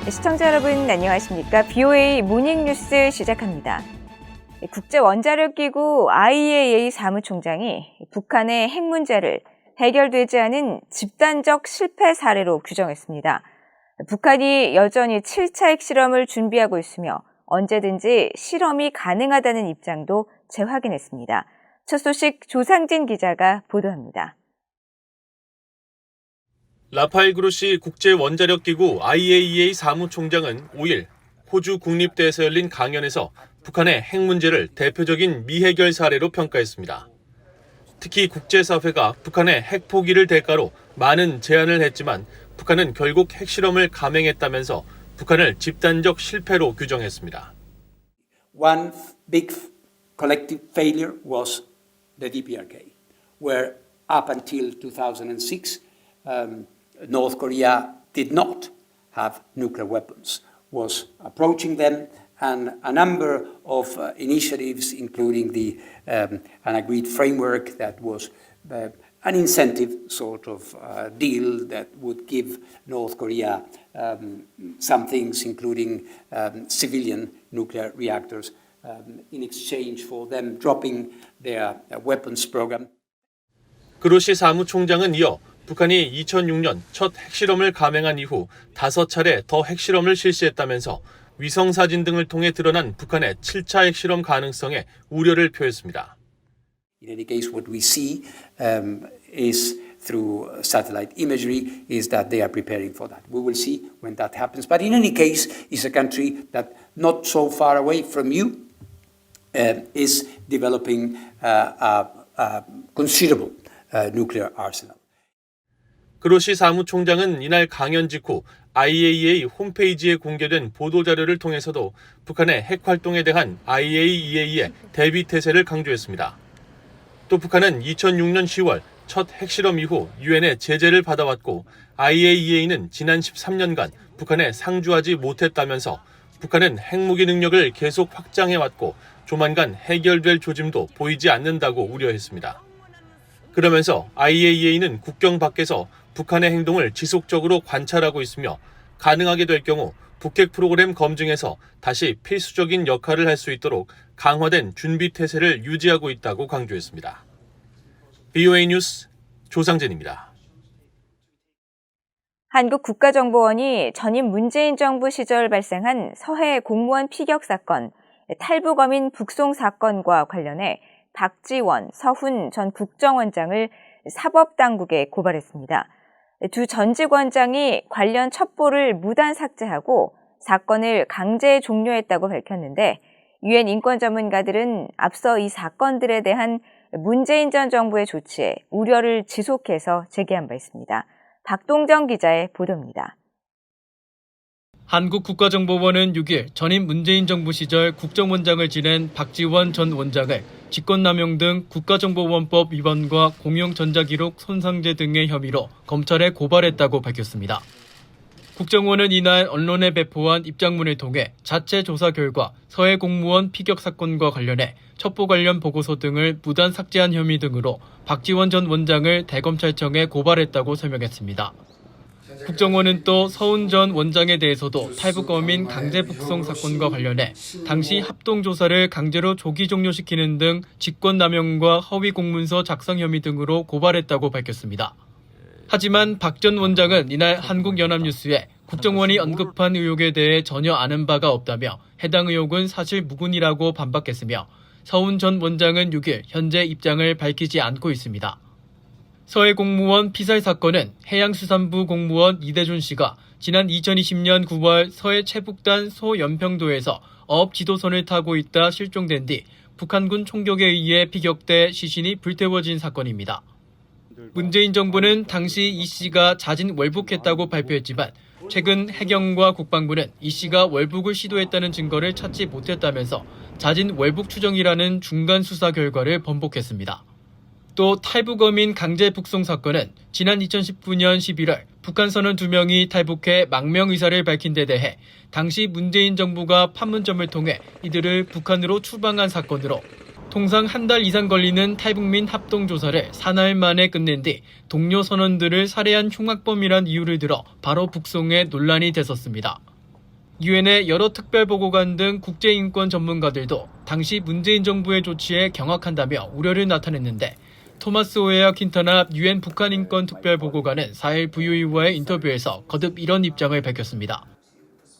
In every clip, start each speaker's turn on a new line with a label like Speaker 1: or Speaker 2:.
Speaker 1: 시청자 여러분 안녕하십니까? BOA 모닝뉴스 시작합니다. 국제원자력기구 IAEA 사무총장이 북한의 핵 문제를 해결되지 않은 집단적 실패 사례로 규정했습니다. 북한이 여전히 7차 핵실험을 준비하고 있으며 언제든지 실험이 가능하다는 입장도 재확인했습니다. 첫 소식 조상진 기자가 보도합니다.
Speaker 2: 라파엘 그로시 국제원자력기구 IAEA 사무총장은 5일 호주 국립대에서 열린 강연에서 북한의 핵 문제를 대표적인 미해결 사례로 평가했습니다. 특히 국제사회가 북한의 핵 포기를 대가로 많은 제안을 했지만 북한은 결국 핵실험을 감행했다면서 북한을 집단적 실패로 규정했습니다.
Speaker 3: One big collective failure was the DPRK, where up until 2006, North Korea did not have nuclear weapons, was approaching them, and a number of initiatives, including an agreed framework that was an incentive sort of deal that would give North Korea some things, including civilian nuclear reactors, in exchange for them dropping their weapons program.
Speaker 2: 그로시 사무총장은 이어 북한이 2006년 첫 핵실험을 감행한 이후 5차례 더 핵실험을 실시했다면서 위성사진 등을 통해 드러난 북한의 7차 핵실험 가능성에 우려를 표했습니다.
Speaker 3: In any case, what we see is through satellite imagery is that they are preparing for that. We will see when that happens. But in any case, it's a country that not so far away from you is developing a considerable nuclear arsenal.
Speaker 2: 그로시 사무총장은 이날 강연 직후 IAEA 홈페이지에 공개된 보도자료를 통해서도 북한의 핵 활동에 대한 IAEA의 대비 태세를 강조했습니다. 또 북한은 2006년 10월 첫 핵실험 이후 유엔의 제재를 받아왔고 IAEA는 지난 13년간 북한에 상주하지 못했다면서 북한은 핵무기 능력을 계속 확장해왔고 조만간 해결될 조짐도 보이지 않는다고 우려했습니다. 그러면서 IAEA는 국경 밖에서 북한의 행동을 지속적으로 관찰하고 있으며 가능하게 될 경우 북핵 프로그램 검증에서 다시 필수적인 역할을 할 수 있도록 강화된 준비 태세를 유지하고 있다고 강조했습니다. BOA 뉴스 조상진입니다.
Speaker 1: 한국 국가정보원이 전임 문재인 정부 시절 발생한 서해 공무원 피격 사건, 탈북어민 북송 사건과 관련해 박지원, 서훈 전 국정원장을 사법당국에 고발했습니다. 두 전직 원장이 관련 첩보를 무단 삭제하고 사건을 강제 종료했다고 밝혔는데 유엔 인권 전문가들은 앞서 이 사건들에 대한 문재인 전 정부의 조치에 우려를 지속해서 제기한 바 있습니다. 박동정 기자의 보도입니다.
Speaker 4: 한국 국가정보원은 6일 전임 문재인 정부 시절 국정원장을 지낸 박지원 전 원장을 직권남용 등 국가정보원법 위반과 공용전자기록 손상죄 등의 혐의로 검찰에 고발했다고 밝혔습니다. 국정원은 이날 언론에 배포한 입장문을 통해 자체 조사 결과 서해 공무원 피격 사건과 관련해 첩보 관련 보고서 등을 무단 삭제한 혐의 등으로 박지원 전 원장을 대검찰청에 고발했다고 설명했습니다. 국정원은 또 서훈 전 원장에 대해서도 탈북어민 강제 북송 사건과 관련해 당시 합동조사를 강제로 조기 종료시키는 등 직권남용과 허위 공문서 작성 혐의 등으로 고발했다고 밝혔습니다. 하지만 박 전 원장은 이날 한국연합뉴스에 국정원이 언급한 의혹에 대해 전혀 아는 바가 없다며 해당 의혹은 사실 무근이라고 반박했으며 서훈 전 원장은 6일 현재 입장을 밝히지 않고 있습니다. 서해 공무원 피살 사건은 해양수산부 공무원 이대준 씨가 지난 2020년 9월 서해 최북단 소연평도에서 어업 지도선을 타고 있다 실종된 뒤 북한군 총격에 의해 피격돼 시신이 불태워진 사건입니다. 문재인 정부는 당시 이 씨가 자진 월북했다고 발표했지만 최근 해경과 국방부는 이 씨가 월북을 시도했다는 증거를 찾지 못했다면서 자진 월북 추정이라는 중간 수사 결과를 번복했습니다. 또 탈북어민 강제 북송 사건은 지난 2019년 11월 북한 선원 2명이 탈북해 망명 의사를 밝힌 데 대해 당시 문재인 정부가 판문점을 통해 이들을 북한으로 추방한 사건으로 통상 한 달 이상 걸리는 탈북민 합동조사를 사나흘 만에 끝낸 뒤 동료 선원들을 살해한 흉악범이란 이유를 들어 바로 북송에 논란이 됐었습니다. 유엔의 여러 특별보고관 등 국제인권 전문가들도 당시 문재인 정부의 조치에 경악한다며 우려를 나타냈는데 토마스 오헤아 퀸터나 유엔 북한인권 특별보고관은 4일 VOA와의 인터뷰에서 거듭 이런 입장을 밝혔습니다.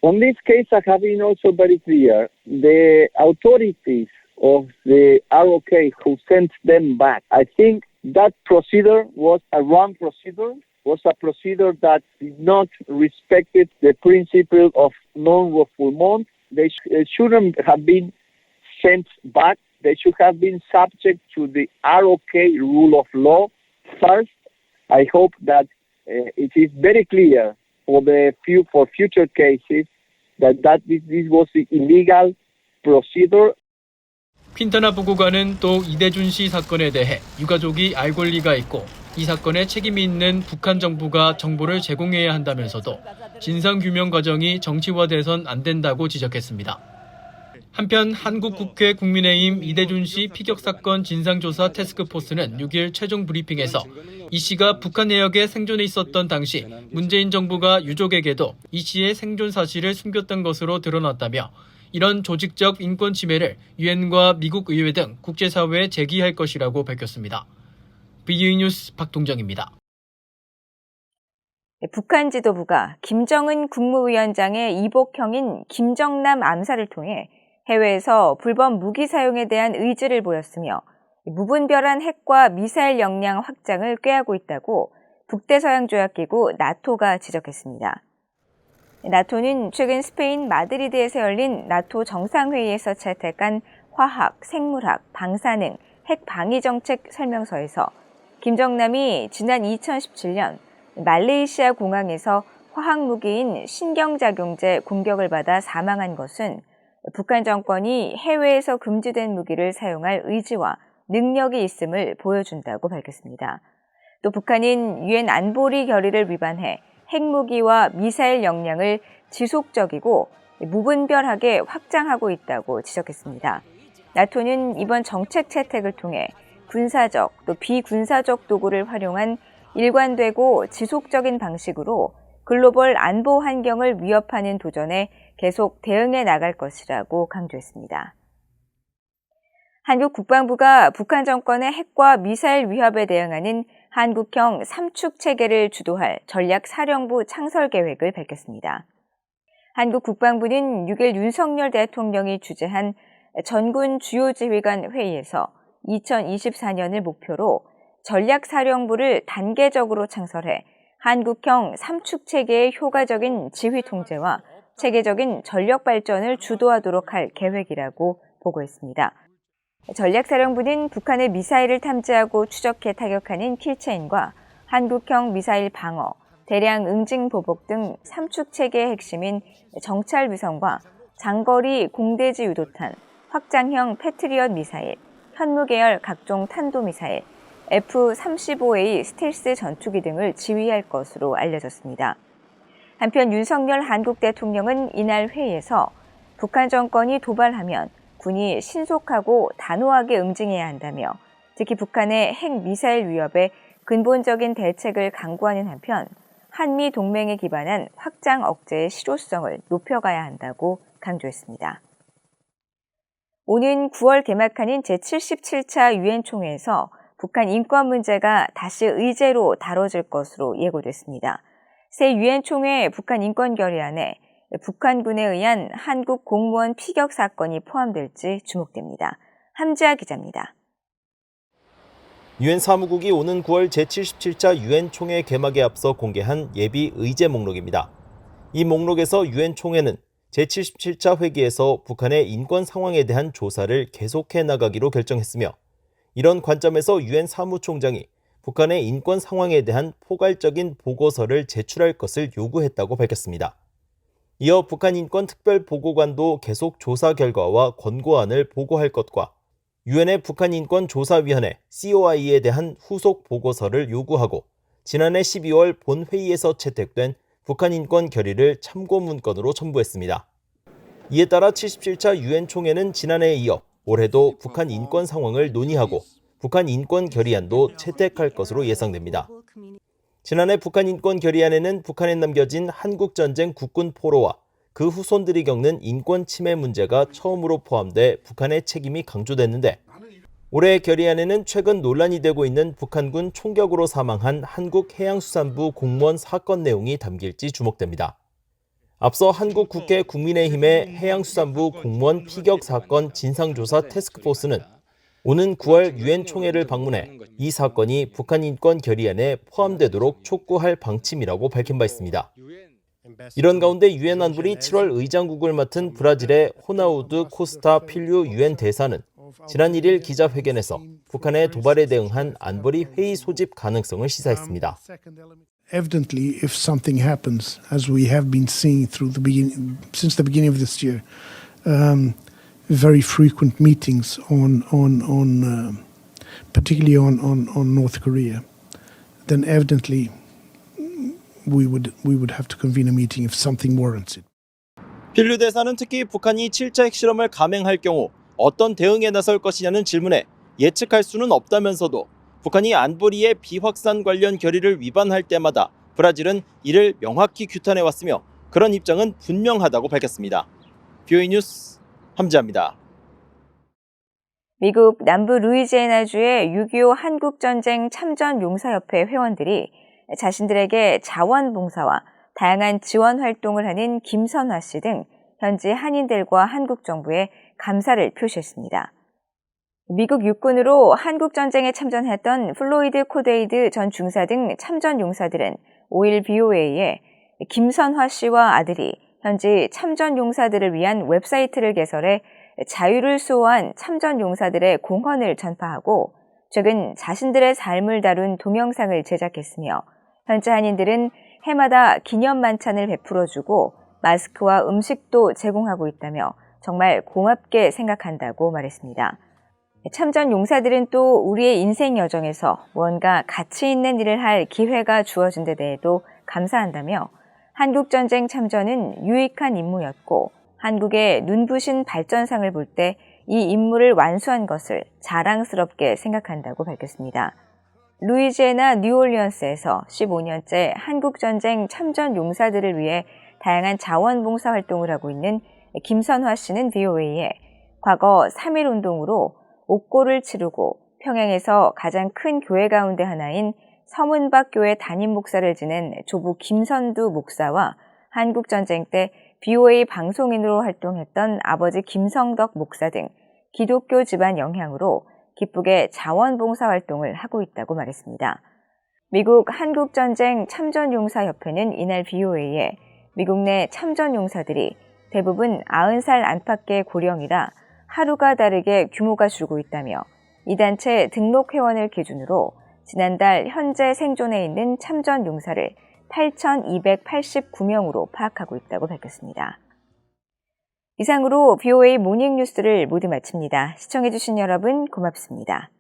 Speaker 5: On this case, I have been also very clear. The authorities of the ROK who sent them back, I think that procedure was a wrong procedure, was a procedure that did not respect the principle of non-refoulement. They shouldn't have been sent back. They should have been subject to the ROK rule of law. First, I hope that it is very clear for future cases that this was the illegal procedure.
Speaker 4: 퀸터나 보고관은 또 이대준 씨 사건에 대해 유가족이 알 권리가 있고 이 사건에 책임이 있는 북한 정부가 정보를 제공해야 한다면서도 진상규명 과정이 정치화돼선 안 된다고 지적했습니다. 한편 한국국회 국민의힘 이대준 씨 피격 사건 진상조사 태스크포스는 6일 최종 브리핑에서 이 씨가 북한 내역에 생존해 있었던 당시 문재인 정부가 유족에게도 이 씨의 생존 사실을 숨겼던 것으로 드러났다며 이런 조직적 인권 침해를 유엔과 미국 의회 등 국제사회에 제기할 것이라고 밝혔습니다. BOE 뉴스 박동정입니다.
Speaker 1: 북한 지도부가 김정은 국무위원장의 이복형인 김정남 암살을 통해 해외에서 불법 무기 사용에 대한 의지를 보였으며 무분별한 핵과 미사일 역량 확장을 꾀하고 있다고 북대서양조약기구 나토가 지적했습니다. 나토는 최근 스페인 마드리드에서 열린 나토 정상회의에서 채택한 화학, 생물학, 방사능, 핵 방위 정책 설명서에서 김정남이 지난 2017년 말레이시아 공항에서 화학무기인 신경작용제 공격을 받아 사망한 것은 북한 정권이 해외에서 금지된 무기를 사용할 의지와 능력이 있음을 보여준다고 밝혔습니다. 또 북한은 유엔 안보리 결의를 위반해 핵무기와 미사일 역량을 지속적이고 무분별하게 확장하고 있다고 지적했습니다. 나토는 이번 정책 채택을 통해 군사적 또 비군사적 도구를 활용한 일관되고 지속적인 방식으로 글로벌 안보 환경을 위협하는 도전에 계속 대응해 나갈 것이라고 강조했습니다. 한국 국방부가 북한 정권의 핵과 미사일 위협에 대응하는 한국형 삼축 체계를 주도할 전략사령부 창설 계획을 밝혔습니다. 한국 국방부는 6일 윤석열 대통령이 주재한 전군 주요지휘관 회의에서 2024년을 목표로 전략사령부를 단계적으로 창설해 한국형 삼축 체계의 효과적인 지휘 통제와 체계적인 전력 발전을 주도하도록 할 계획이라고 보고했습니다. 전략사령부는 북한의 미사일을 탐지하고 추적해 타격하는 킬체인과 한국형 미사일 방어, 대량 응징 보복 등 삼축 체계의 핵심인 정찰 위성과 장거리 공대지 유도탄, 확장형 패트리엇 미사일, 현무 계열 각종 탄도미사일, F-35A 스텔스 전투기 등을 지휘할 것으로 알려졌습니다. 한편 윤석열 한국 대통령은 이날 회의에서 북한 정권이 도발하면 군이 신속하고 단호하게 응징해야 한다며 특히 북한의 핵 미사일 위협에 근본적인 대책을 강구하는 한편 한미 동맹에 기반한 확장 억제의 실효성을 높여가야 한다고 강조했습니다. 오는 9월 개막하는 제77차 유엔 총회에서 북한 인권 문제가 다시 의제로 다뤄질 것으로 예고됐습니다. 새 유엔 총회 북한 인권 결의안에 북한군에 의한 한국 공무원 피격 사건이 포함될지 주목됩니다. 함지아 기자입니다.
Speaker 6: 유엔 사무국이 오는 9월 제77차 유엔 총회 개막에 앞서 공개한 예비 의제 목록입니다. 이 목록에서 유엔 총회는 제77차 회기에서 북한의 인권 상황에 대한 조사를 계속해 나가기로 결정했으며 이런 관점에서 유엔 사무총장이 북한의 인권 상황에 대한 포괄적인 보고서를 제출할 것을 요구했다고 밝혔습니다. 이어 북한 인권 특별보고관도 계속 조사 결과와 권고안을 보고할 것과 유엔의 북한 인권 조사위원회 COI에 대한 후속 보고서를 요구하고 지난해 12월 본회의에서 채택된 북한 인권 결의를 참고 문건으로 첨부했습니다. 이에 따라 77차 유엔 총회는 지난해에 이어 올해도 북한 인권 상황을 논의하고 북한 인권 결의안도 채택할 것으로 예상됩니다. 지난해 북한 인권 결의안에는 북한에 남겨진 한국전쟁 국군 포로와 그 후손들이 겪는 인권 침해 문제가 처음으로 포함돼 북한의 책임이 강조됐는데 올해 결의안에는 최근 논란이 되고 있는 북한군 총격으로 사망한 한국해양수산부 공무원 사건 내용이 담길지 주목됩니다. 앞서 한국국회 국민의힘의 해양수산부 공무원 피격 사건 진상조사 태스크포스는 오는 9월 유엔 총회를 방문해 이 사건이 북한 인권 결의안에 포함되도록 촉구할 방침이라고 밝힌 바 있습니다. 이런 가운데 유엔 안보리 7월 의장국을 맡은 브라질의 호나우두 코스타 필류 유엔 대사는 지난 1일 기자회견에서 북한의 도발에 대응한 안보리 회의 소집 가능성을 시사했습니다.
Speaker 7: Evidently, if something happens, as we have been seeing since the beginning of this year, very frequent meetings particularly on North Korea, then evidently we would have to convene a meeting if something warrants it.
Speaker 6: 필류 대사는 특히 북한이 7차 핵실험을 감행할 경우 어떤 대응에 나설 것이냐는 질문에 예측할 수는 없다면서도 북한이 안보리의 비확산 관련 결의를 위반할 때마다 브라질은 이를 명확히 규탄해왔으며 그런 입장은 분명하다고 밝혔습니다. BOE 뉴스 함지아입니다.
Speaker 1: 미국 남부 루이지애나주의 6.25 한국전쟁 참전용사협회 회원들이 자신들에게 자원봉사와 다양한 지원 활동을 하는 김선화 씨 등 현지 한인들과 한국 정부에 감사를 표시했습니다. 미국 육군으로 한국전쟁에 참전했던 플로이드 코데이드 전 중사 등 참전용사들은 5일 BOA에 김선화 씨와 아들이 현지 참전용사들을 위한 웹사이트를 개설해 자유를 수호한 참전용사들의 공헌을 전파하고 최근 자신들의 삶을 다룬 동영상을 제작했으며 현지 한인들은 해마다 기념 만찬을 베풀어주고 마스크와 음식도 제공하고 있다며 정말 고맙게 생각한다고 말했습니다. 참전 용사들은 또 우리의 인생 여정에서 무언가 가치 있는 일을 할 기회가 주어진 데 대해도 감사한다며 한국전쟁 참전은 유익한 임무였고 한국의 눈부신 발전상을 볼 때 이 임무를 완수한 것을 자랑스럽게 생각한다고 밝혔습니다. 루이지애나 뉴올리언스에서 15년째 한국전쟁 참전 용사들을 위해 다양한 자원봉사 활동을 하고 있는 김선화 씨는 BOA에 과거 3.1 운동으로 옥고를 치르고 평양에서 가장 큰 교회 가운데 하나인 서문박 교회 담임 목사를 지낸 조부 김선두 목사와 한국전쟁 때 BOA 방송인으로 활동했던 아버지 김성덕 목사 등 기독교 집안 영향으로 기쁘게 자원봉사 활동을 하고 있다고 말했습니다. 미국 한국전쟁 참전용사협회는 이날 BOA에 미국 내 참전용사들이 대부분 90살 안팎의 고령이라 하루가 다르게 규모가 줄고 있다며 이 단체 등록 회원을 기준으로 지난달 현재 생존해 있는 참전용사를 8,289명으로 파악하고 있다고 밝혔습니다. 이상으로 BOA 모닝뉴스를 모두 마칩니다. 시청해주신 여러분 고맙습니다.